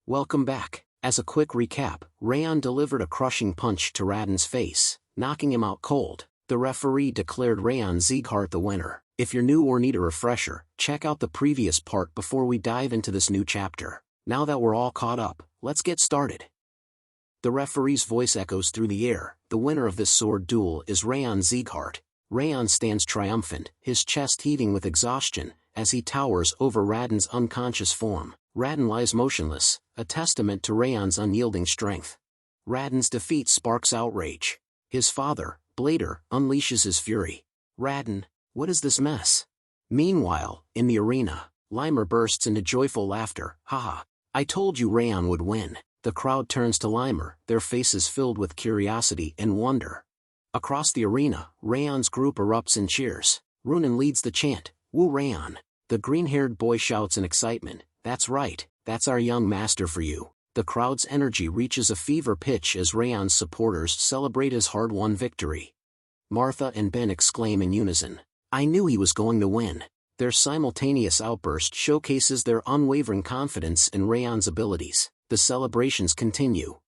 Welcome back. As a quick recap, Raon delivered a crushing punch to Radon's face, knocking him out cold. The referee declared House Sieghart the winner. If you're new or need a refresher, check out the previous part before we dive into this new chapter. Now that we're all caught up, let's get started. The referee's voice echoes through the air. The winner of this sword duel is House Sieghart. Raon stands triumphant, his chest heaving with exhaustion, as he towers over Radon's unconscious form. Raon lies motionless, a testament to Raon's unyielding strength. Radon's defeat sparks outrage. His father, Blader, unleashes his fury. Raon, what is this mess? Meanwhile, in the arena, Limer bursts into joyful laughter. Haha, I told you Raon would win. The crowd turns to Limer, their faces filled with curiosity and wonder. Across the arena, Raon's group erupts in cheers. Runan leads the chant, Woo Raon. The green-haired boy shouts in excitement, that's right, that's our young master for you. The crowd's energy reaches a fever pitch as Raon's supporters celebrate his hard-won victory. Martha and Ben exclaim in unison, I knew he was going to win. Their simultaneous outburst showcases their unwavering confidence in Raon's abilities. The celebrations continue.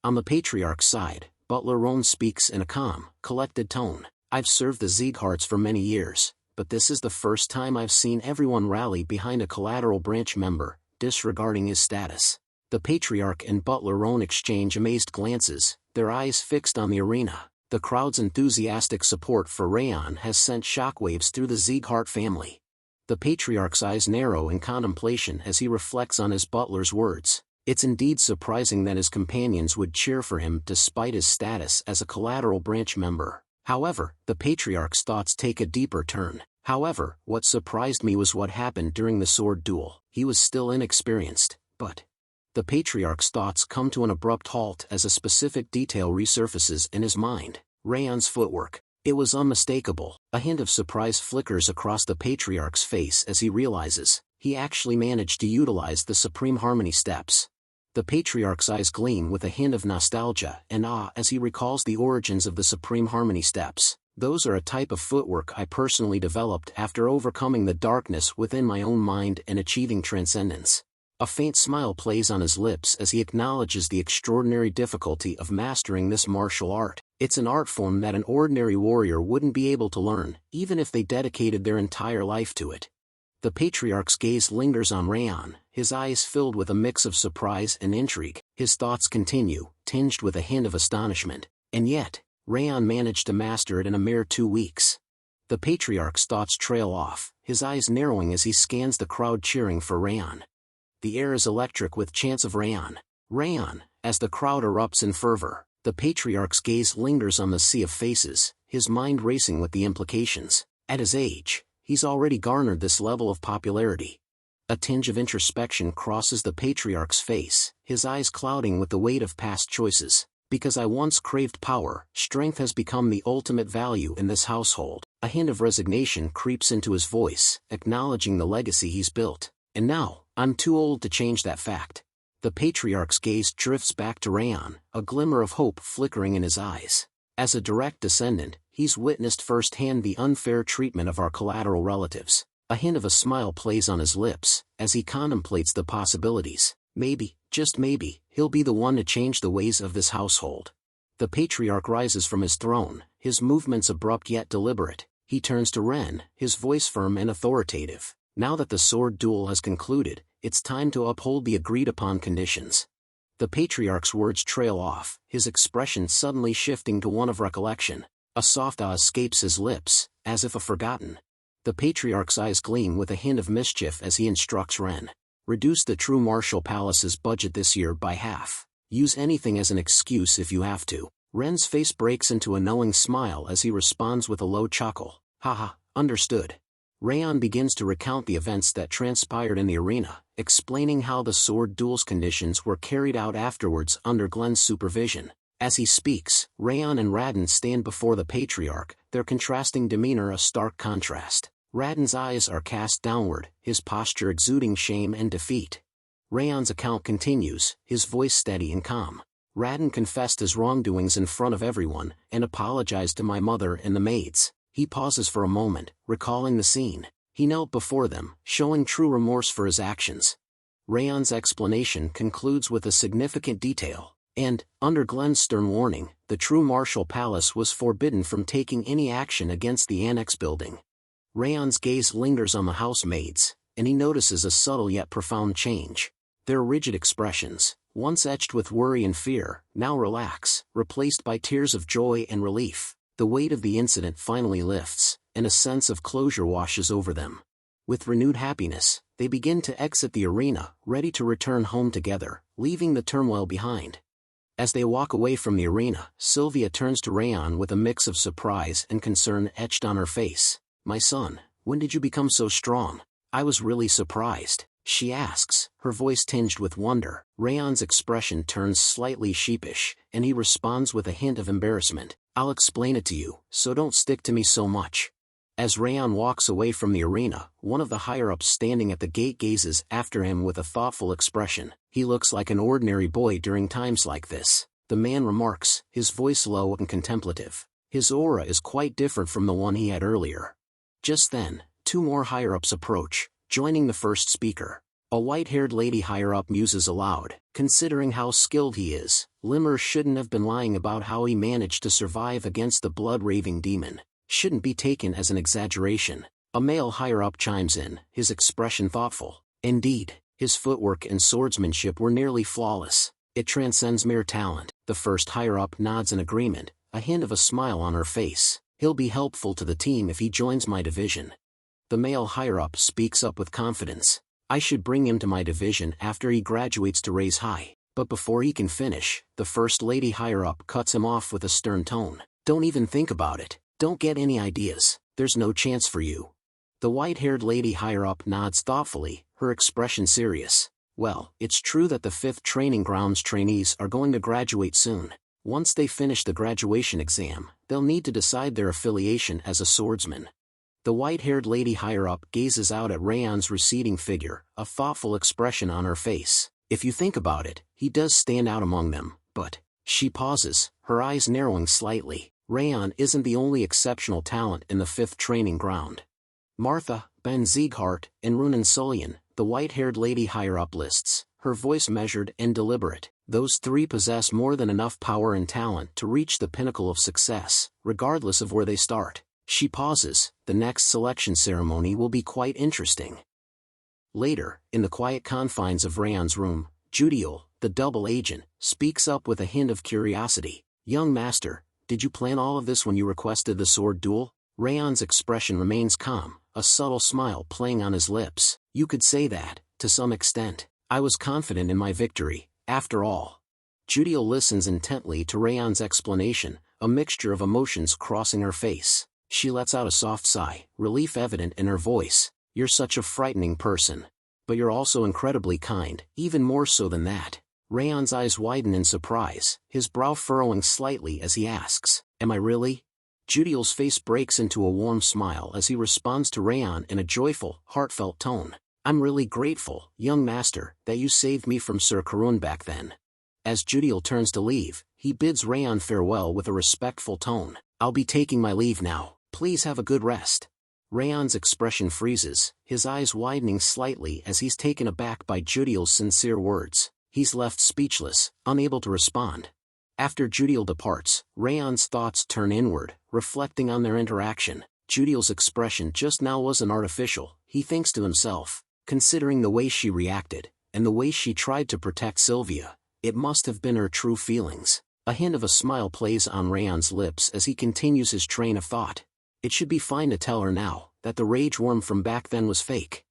On the Patriarch's side, Butler Raon speaks in a calm, collected tone. I've served the Siegharts for many years, but this is the first time I've seen everyone rally behind a collateral branch member, disregarding his status. The Patriarch and Butler Raon exchange amazed glances, their eyes fixed on the arena. The crowd's enthusiastic support for Raon has sent shockwaves through the Sieghart family. The Patriarch's eyes narrow in contemplation as he reflects on his butler's words. It's indeed surprising that his companions would cheer for him despite his status as a collateral branch member. However, the Patriarch's thoughts take a deeper turn. However, what surprised me was what happened during the sword duel. He was still inexperienced, but... The Patriarch's thoughts come to an abrupt halt as a specific detail resurfaces in his mind. Raon's footwork. It was unmistakable. A hint of surprise flickers across the Patriarch's face as he realizes he actually managed to utilize the Supreme Harmony steps. The Patriarch's eyes gleam with a hint of nostalgia and awe as he recalls the origins of the Supreme Harmony steps. Those are a type of footwork I personally developed after overcoming the darkness within my own mind and achieving transcendence. A faint smile plays on his lips as he acknowledges the extraordinary difficulty of mastering this martial art. It's an art form that an ordinary warrior wouldn't be able to learn, even if they dedicated their entire life to it. The Patriarch's gaze lingers on Raon, his eyes filled with a mix of surprise and intrigue. His thoughts continue, tinged with a hint of astonishment. And yet, Raon managed to master it in a mere 2 weeks. The Patriarch's thoughts trail off, his eyes narrowing as he scans the crowd cheering for Raon. The air is electric with chants of Raon. Raon, as the crowd erupts in fervor. The Patriarch's gaze lingers on the sea of faces, his mind racing with the implications. At his age, he's already garnered this level of popularity. A tinge of introspection crosses the Patriarch's face, his eyes clouding with the weight of past choices. Because I once craved power, strength has become the ultimate value in this household. A hint of resignation creeps into his voice, acknowledging the legacy he's built. And now, I'm too old to change that fact. The Patriarch's gaze drifts back to Raon, a glimmer of hope flickering in his eyes. As a direct descendant, he's witnessed firsthand the unfair treatment of our collateral relatives. A hint of a smile plays on his lips, as he contemplates the possibilities. Maybe, just maybe, he'll be the one to change the ways of this household. The Patriarch rises from his throne, his movements abrupt yet deliberate. He turns to Ren, his voice firm and authoritative. Now that the sword duel has concluded, it's time to uphold the agreed-upon conditions. The Patriarch's words trail off, his expression suddenly shifting to one of recollection. A soft ah escapes his lips, as if forgotten. The Patriarch's eyes gleam with a hint of mischief as he instructs Ren. Reduce the True Martial Palace's budget this year by half. Use anything as an excuse if you have to. Ren's face breaks into a knowing smile as he responds with a low chuckle. Haha, understood. Raon begins to recount the events that transpired in the arena, explaining how the sword duel's conditions were carried out afterwards under Glenn's supervision. As he speaks, Raon and Radon stand before the Patriarch, their contrasting demeanor a stark contrast. Radon's eyes are cast downward, his posture exuding shame and defeat. Raon's account continues, his voice steady and calm. Raon confessed his wrongdoings in front of everyone, and apologized to my mother and the maids. He pauses for a moment, recalling the scene. He knelt before them, showing true remorse for his actions. Raon's explanation concludes with a significant detail, and, under Glenn's stern warning, the true martial palace was forbidden from taking any action against the annex building. Raon's gaze lingers on the housemaids, and he notices a subtle yet profound change. Their rigid expressions, once etched with worry and fear, now relax, replaced by tears of joy and relief. The weight of the incident finally lifts, and a sense of closure washes over them. With renewed happiness, they begin to exit the arena, ready to return home together, leaving the turmoil behind. As they walk away from the arena, Sylvia turns to Raon with a mix of surprise and concern etched on her face. "My son, when did you become so strong? I was really surprised," she asks, her voice tinged with wonder. Raon's expression turns slightly sheepish, and he responds with a hint of embarrassment. "I'll explain it to you, so don't stick to me so much." As Raon walks away from the arena, one of the higher-ups standing at the gate gazes after him with a thoughtful expression. "He looks like an ordinary boy during times like this," the man remarks, his voice low and contemplative. "His aura is quite different from the one he had earlier." Just then, two more higher-ups approach, joining the first speaker. A white-haired lady higher-up muses aloud. "Considering how skilled he is, Limmer shouldn't have been lying about how he managed to survive against the blood-raving demon. Shouldn't be taken as an exaggeration." A male higher-up chimes in, his expression thoughtful. "Indeed, his footwork and swordsmanship were nearly flawless. It transcends mere talent." The first higher-up nods in agreement, a hint of a smile on her face. "He'll be helpful to the team if he joins my division." The male higher-up speaks up with confidence. "I should bring him to my division after he graduates to raise high." But before he can finish, the first lady higher-up cuts him off with a stern tone. "Don't even think about it. Don't get any ideas, there's no chance for you." The white-haired lady higher-up nods thoughtfully, her expression serious. "Well, it's true that the 5th Training Grounds trainees are going to graduate soon. Once they finish the graduation exam, they'll need to decide their affiliation as a swordsman." The white-haired lady higher-up gazes out at Raon's receding figure, a thoughtful expression on her face. "If you think about it, he does stand out among them, but..." She pauses, her eyes narrowing slightly. Raon isn't the only exceptional talent in the 5th Training Ground. Martha, Ben Sieghart, and Runan Sullian, the white-haired lady higher-up lists, her voice measured and deliberate. Those three possess more than enough power and talent to reach the pinnacle of success, regardless of where they start. She pauses. The next selection ceremony will be quite interesting. Later, in the quiet confines of Raon's room, Judiel, the double agent, speaks up with a hint of curiosity. "Young master, did you plan all of this when you requested the sword duel?" Raon's expression remains calm, a subtle smile playing on his lips. "You could say that, to some extent. I was confident in my victory, after all." Judiel listens intently to Raon's explanation, a mixture of emotions crossing her face. She lets out a soft sigh, relief evident in her voice. "You're such a frightening person. But you're also incredibly kind, even more so than that." Raon's eyes widen in surprise, his brow furrowing slightly as he asks, "Am I really?" Judiel's face breaks into a warm smile as he responds to Raon in a joyful, heartfelt tone. "I'm really grateful, young master, that you saved me from Sir Karun back then." As Judiel turns to leave, he bids Raon farewell with a respectful tone. "I'll be taking my leave now. Please have a good rest." Raon's expression freezes, his eyes widening slightly as he's taken aback by Judiel's sincere words. He's left speechless, unable to respond. After Judiel departs, Raon's thoughts turn inward, reflecting on their interaction. Judiel's expression just now wasn't artificial, he thinks to himself. Considering the way she reacted, and the way she tried to protect Sylvia, it must have been her true feelings. A hint of a smile plays on Raon's lips as he continues his train of thought. It should be fine to tell her now, that the rage worm from back then was fake.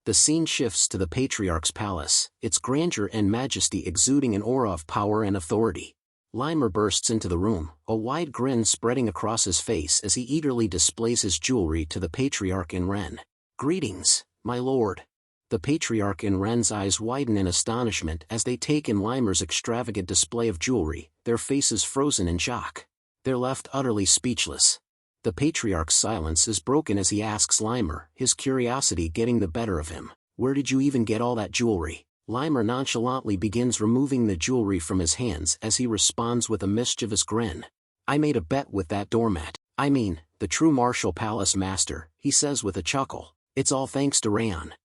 The scene shifts to the Patriarch's palace, its grandeur and majesty exuding an aura of power and authority. Limer bursts into the room, a wide grin spreading across his face as he eagerly displays his jewelry to the Patriarch in Ren. "Greetings, my lord." The Patriarch in Ren's eyes widen in astonishment as they take in Limer's extravagant display of jewelry, their faces frozen in shock. They're left utterly speechless. The Patriarch's silence is broken as he asks Limer, his curiosity getting the better of him. "Where did you even get all that jewelry?" Limer nonchalantly begins removing the jewelry from his hands as he responds with a mischievous grin. "I made a bet with that doormat. I mean, the true martial palace master," he says with a chuckle. "It's all thanks to Raon."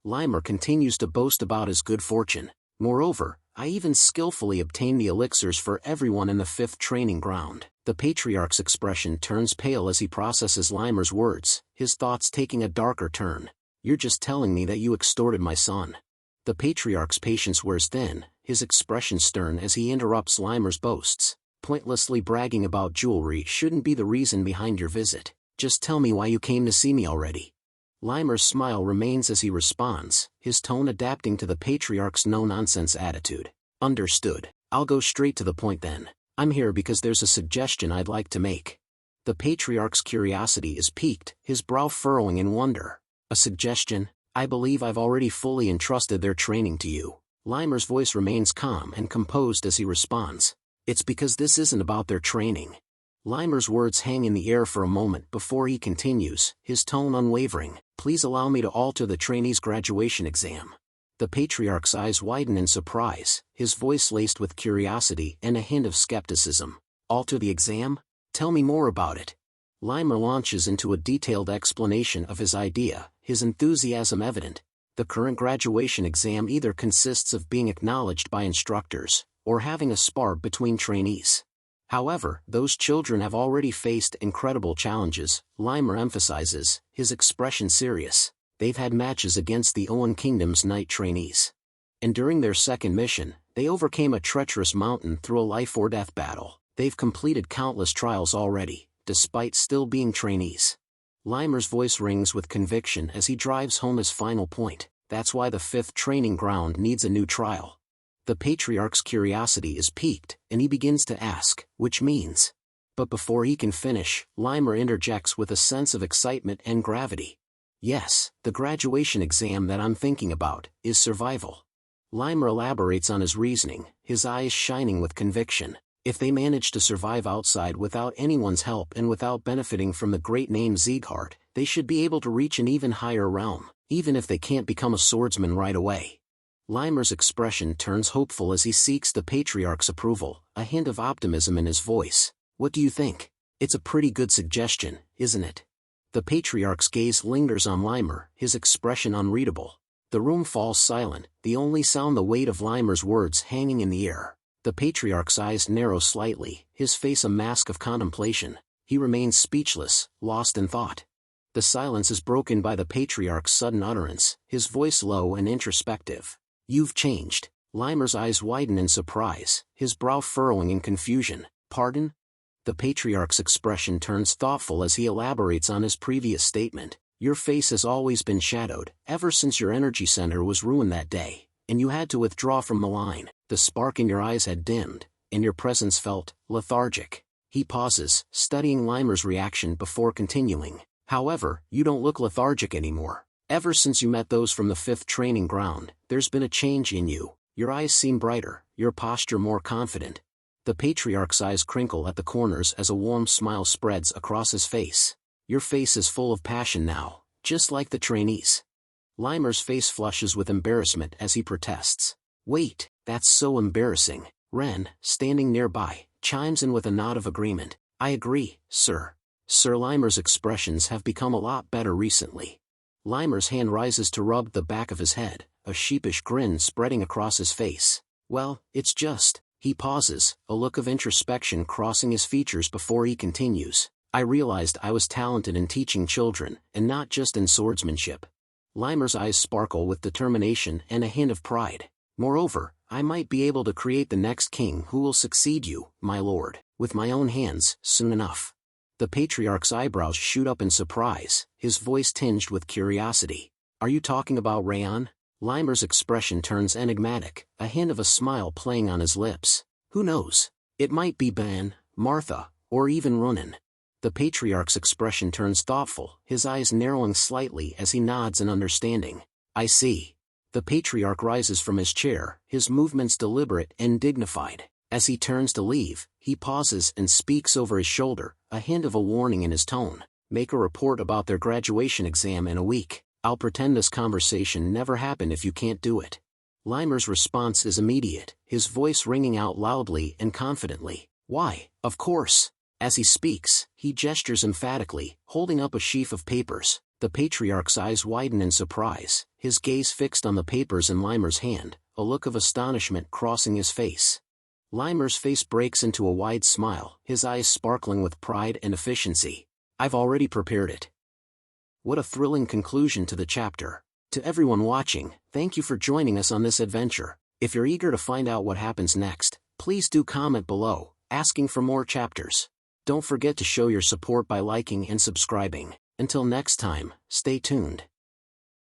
Limer continues to boast about his good fortune. Moreover, I even skillfully obtain the elixirs for everyone in the 5th training ground. The patriarch's expression turns pale as he processes Limer's words, his thoughts taking a darker turn. You're just telling me that you extorted my son. The patriarch's patience wears thin, his expression stern as he interrupts Limer's boasts. Pointlessly bragging about jewelry shouldn't be the reason behind your visit. Just tell me why you came to see me already. Limer's smile remains as he responds, his tone adapting to the patriarch's no-nonsense attitude. Understood. I'll go straight to the point then. I'm here because there's a suggestion I'd like to make. The patriarch's curiosity is piqued, his brow furrowing in wonder. A suggestion? I believe I've already fully entrusted their training to you. Limer's voice remains calm and composed as he responds. It's because this isn't about their training. Limer's words hang in the air for a moment before he continues, his tone unwavering. Please allow me to alter the trainee's graduation exam. The patriarch's eyes widen in surprise, his voice laced with curiosity and a hint of skepticism. Alter the exam? Tell me more about it. Limer launches into a detailed explanation of his idea, his enthusiasm evident. The current graduation exam either consists of being acknowledged by instructors, or having a spar between trainees. However, those children have already faced incredible challenges, Limer emphasizes, his expression serious. They've had matches against the Owen Kingdom's knight trainees. And during their second mission, they overcame a treacherous mountain through a life-or-death battle. They've completed countless trials already, despite still being trainees. Limer's voice rings with conviction as he drives home his final point. That's why the 5th training ground needs a new trial. The patriarch's curiosity is piqued, and he begins to ask, which means? But before he can finish, Limer interjects with a sense of excitement and gravity. Yes, the graduation exam that I'm thinking about is survival. Limer elaborates on his reasoning, his eyes shining with conviction. If they manage to survive outside without anyone's help and without benefiting from the great name Sieghart, they should be able to reach an even higher realm, even if they can't become a swordsman right away. Limer's expression turns hopeful as he seeks the patriarch's approval, a hint of optimism in his voice. What do you think? It's a pretty good suggestion, isn't it? The patriarch's gaze lingers on Limer, his expression unreadable. The room falls silent, the only sound the weight of Limer's words hanging in the air. The patriarch's eyes narrow slightly, his face a mask of contemplation. He remains speechless, lost in thought. The silence is broken by the patriarch's sudden utterance, his voice low and introspective. You've changed. Limer's eyes widen in surprise, his brow furrowing in confusion. Pardon? The patriarch's expression turns thoughtful as he elaborates on his previous statement. Your face has always been shadowed, ever since your energy center was ruined that day, and you had to withdraw from Malign. The spark in your eyes had dimmed, and your presence felt lethargic. He pauses, studying Limer's reaction before continuing. However, you don't look lethargic anymore. Ever since you met those from the 5th training ground, there's been a change in you. Your eyes seem brighter, your posture more confident. The patriarch's eyes crinkle at the corners as a warm smile spreads across his face. Your face is full of passion now, just like the trainees. Limer's face flushes with embarrassment as he protests. Wait, that's so embarrassing. Ren, standing nearby, chimes in with a nod of agreement. I agree, sir. Sir Limer's expressions have become a lot better recently. Limer's hand rises to rub the back of his head, a sheepish grin spreading across his face. Well, it's just. He pauses, a look of introspection crossing his features before he continues. I realized I was talented in teaching children, and not just in swordsmanship. Limer's eyes sparkle with determination and a hint of pride. Moreover, I might be able to create the next king who will succeed you, my lord, with my own hands, soon enough. The patriarch's eyebrows shoot up in surprise, his voice tinged with curiosity. Are you talking about Raon? Limer's expression turns enigmatic, a hint of a smile playing on his lips. Who knows? It might be Ben, Martha, or even Ronan. The patriarch's expression turns thoughtful, his eyes narrowing slightly as he nods in understanding. I see. The patriarch rises from his chair, his movements deliberate and dignified. As he turns to leave, he pauses and speaks over his shoulder, a hint of a warning in his tone. Make a report about their graduation exam in a week. I'll pretend this conversation never happened if you can't do it. Limer's response is immediate, his voice ringing out loudly and confidently. Why, of course. As he speaks, he gestures emphatically, holding up a sheaf of papers. The patriarch's eyes widen in surprise, his gaze fixed on the papers in Limer's hand, a look of astonishment crossing his face. Limer's face breaks into a wide smile, his eyes sparkling with pride and efficiency. I've already prepared it. What a thrilling conclusion to the chapter. To everyone watching, thank you for joining us on this adventure. If you're eager to find out what happens next, please do comment below, asking for more chapters. Don't forget to show your support by liking and subscribing. Until next time, stay tuned.